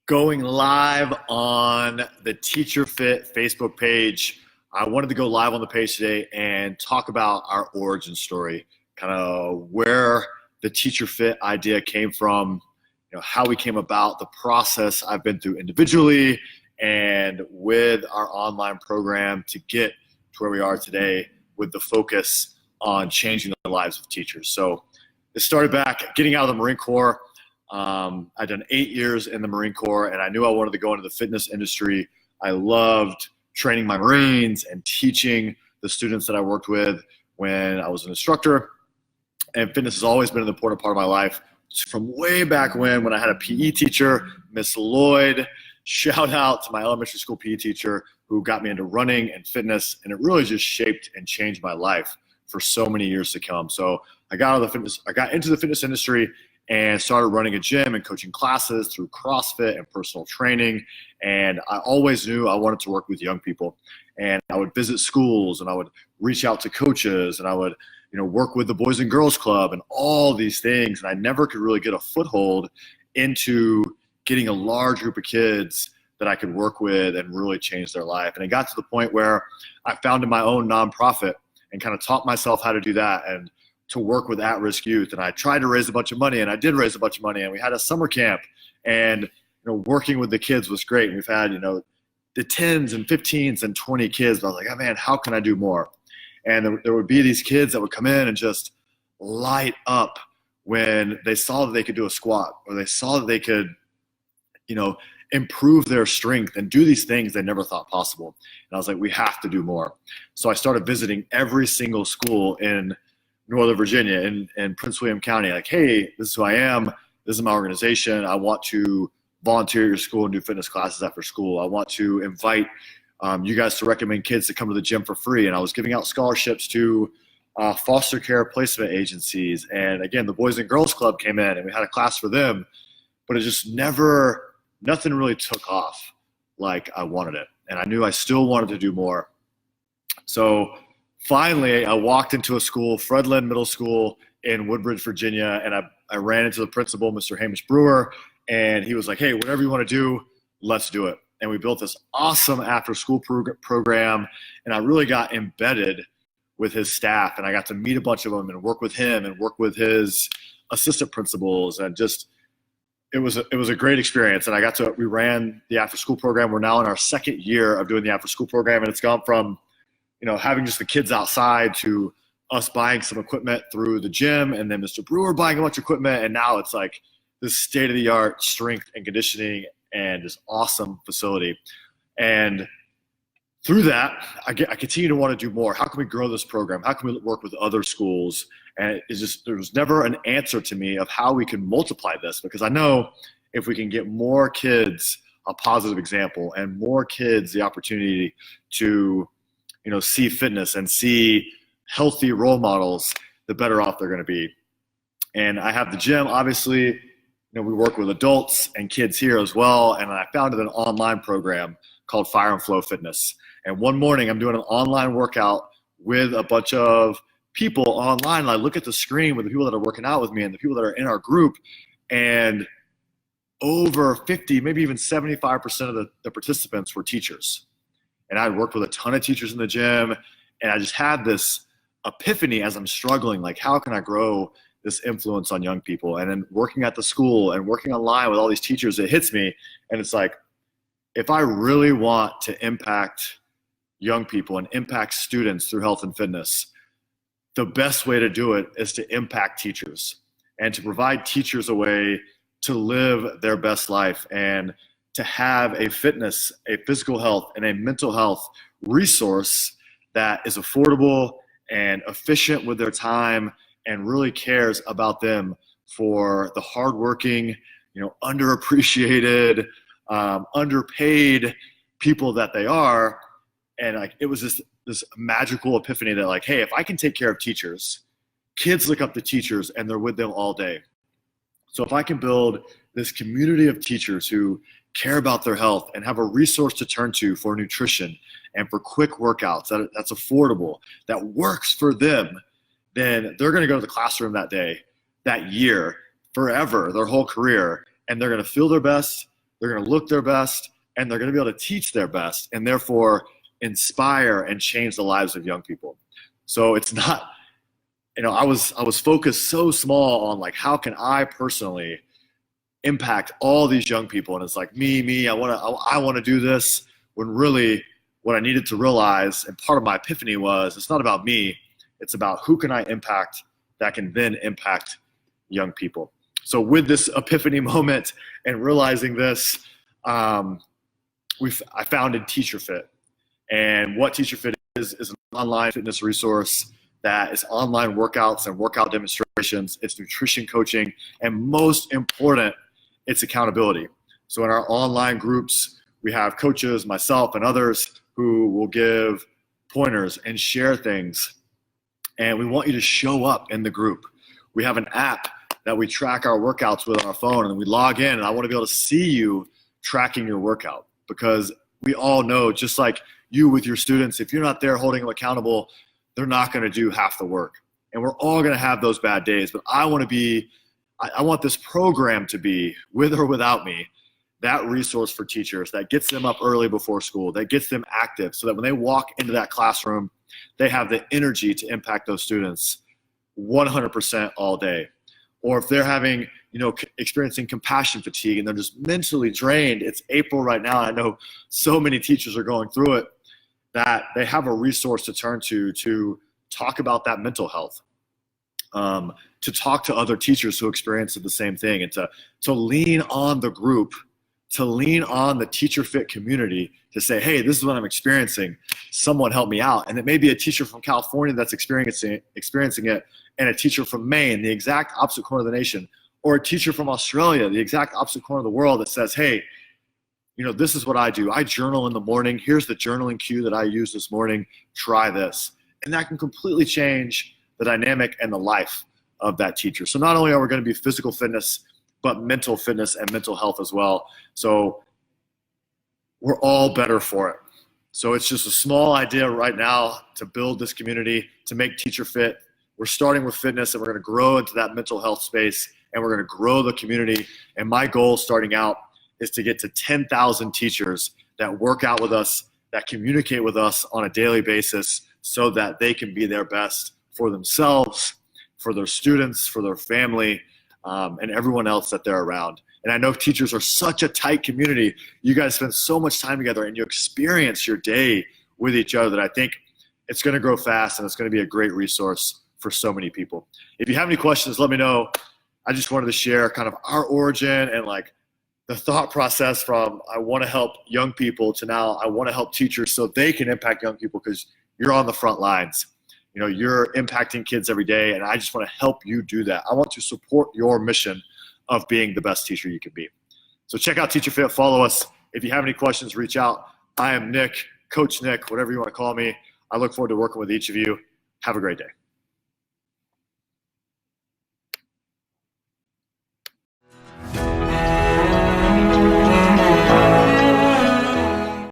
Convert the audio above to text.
Going live on the TeacherFit Facebook page. I wanted to go live on the page today and talk about our origin story, kind of where the TeacherFit idea came from, how we came about, the process I've been through individually and with our online program to get to where we are today with the focus on changing the lives of teachers. So it started back getting out of the Marine Corps. I'd done 8 years in the Marine Corps, and I knew I wanted to go into the fitness industry. I loved training my Marines and teaching the students that I worked with when I was an instructor. And fitness has always been an important part of my life. From way back when I had a PE teacher, Miss Lloyd, shout out to my elementary school PE teacher who got me into running and fitness, and it really just shaped and changed my life for so many years to come. So I got into the fitness industry and started running a gym and coaching classes through CrossFit and personal training. And I always knew I wanted to work with young people. And I would visit schools and I would reach out to coaches and I would, work with the Boys and Girls Club and all these things. And I never could really get a foothold into getting a large group of kids that I could work with and really change their life. And it got to the point where I founded my own nonprofit and kind of taught myself how to do that and to work with at-risk youth. And I tried to raise a bunch of money, and I did raise a bunch of money, and we had a summer camp, and working with the kids was great. We've had the 10s and 15s and 20 kids, but I was like, oh man, how can I do more? And there would be these kids that would come in and just light up when they saw that they could do a squat, or they saw that they could improve their strength and do these things they never thought possible. And I was like, we have to do more. So I started visiting every single school in Northern Virginia in Prince William County, like, hey, this is who I am. This is my organization. I want to volunteer at your school and do fitness classes after school. I want to invite you guys to recommend kids to come to the gym for free. And I was giving out scholarships to foster care placement agencies. And again, the Boys and Girls Club came in and we had a class for them, but it just nothing really took off like I wanted it. And I knew I still wanted to do more. So finally, I walked into a school, Fredland Middle School in Woodbridge, Virginia, and I ran into the principal, Mr. Hamish Brewer, and he was like, hey, whatever you want to do, let's do it. And we built this awesome after-school program, and I really got embedded with his staff, and I got to meet a bunch of them and work with him and work with his assistant principals, and just it was a great experience. And we ran the after-school program. We're now in our second year of doing the after-school program, and it's gone from having just the kids outside to us buying some equipment through the gym, and then Mr. Brewer buying a bunch of equipment. And now it's like this state-of-the-art strength and conditioning and this awesome facility. And through that, I continue to want to do more. How can we grow this program? How can we work with other schools? And there was never an answer to me of how we can multiply this, because I know if we can get more kids a positive example and more kids the opportunity to see fitness and see healthy role models, the better off they're going to be. And I have the gym, obviously, we work with adults and kids here as well. And I founded an online program called Fire and Flow Fitness. And one morning I'm doing an online workout with a bunch of people online. And I look at the screen with the people that are working out with me and the people that are in our group, and over 50, maybe even 75% of the participants were teachers. And I worked with a ton of teachers in the gym, and I just had this epiphany as I'm struggling, like, how can I grow this influence on young people? And then working at the school and working online with all these teachers, it hits me, and it's like, if I really want to impact young people and impact students through health and fitness, the best way to do it is to impact teachers and to provide teachers a way to live their best life and to have a fitness, a physical health, and a mental health resource that is affordable and efficient with their time and really cares about them for the hardworking, underappreciated, underpaid people that they are. And it was this magical epiphany that hey, if I can take care of teachers, kids look up to teachers and they're with them all day. So if I can build this community of teachers who care about their health and have a resource to turn to for nutrition and for quick workouts that's affordable, that works for them, then they're going to go to the classroom that day, that year, forever, their whole career, and they're going to feel their best, they're going to look their best, and they're going to be able to teach their best, and therefore inspire and change the lives of young people. So it's not, I was focused so small on like, how can I personally impact all these young people? And it's like me, I want to do this, when really what I needed to realize, and part of my epiphany was, it's not about me, it's about who can I impact that can then impact young people. So with this epiphany moment and realizing this, I founded TeacherFit. And what TeacherFit is an online fitness resource that is online workouts and workout demonstrations. It's nutrition coaching, and most important, it's accountability. So in our online groups, we have coaches, myself, and others who will give pointers and share things. And we want you to show up in the group. We have an app that we track our workouts with on our phone, and we log in, and I want to be able to see you tracking your workout, because we all know, just like you with your students, if you're not there holding them accountable, they're not going to do half the work. And we're all going to have those bad days, but I want this program to be, with or without me, that resource for teachers that gets them up early before school, that gets them active, so that when they walk into that classroom, they have the energy to impact those students 100% all day. Or if they're having, experiencing compassion fatigue and they're just mentally drained, it's April right now, I know so many teachers are going through it, that they have a resource to turn to talk about that mental health, to talk to other teachers who experience the same thing, and to lean on the group, to lean on the TeacherFit community to say, hey, this is what I'm experiencing. Someone help me out. And it may be a teacher from California that's experiencing it, and a teacher from Maine, the exact opposite corner of the nation, or a teacher from Australia, the exact opposite corner of the world, that says, hey, this is what I do. I journal in the morning. Here's the journaling cue that I used this morning. Try this. And that can completely change the dynamic and the life of that teacher. So not only are we going to be physical fitness, but mental fitness and mental health as well. So we're all better for it. So it's just a small idea right now to build this community, to make TeacherFit. We're starting with fitness, and we're going to grow into that mental health space, and we're going to grow the community. And my goal starting out is to get to 10,000 teachers that work out with us, that communicate with us on a daily basis, so that they can be their best for themselves, for their students, for their family, and everyone else that they're around. And I know teachers are such a tight community. You guys spend so much time together, and you experience your day with each other, that I think it's going to grow fast, and it's going to be a great resource for so many people. If you have any questions, let me know. I just wanted to share kind of our origin and like the thought process from I want to help young people to now I want to help teachers so they can impact young people, because you're on the front lines. You're impacting kids every day, and I just want to help you do that. I want to support your mission of being the best teacher you can be. So check out TeacherFit, follow us. If you have any questions, reach out. I am Nick, Coach Nick, whatever you want to call me. I look forward to working with each of you. Have a great day.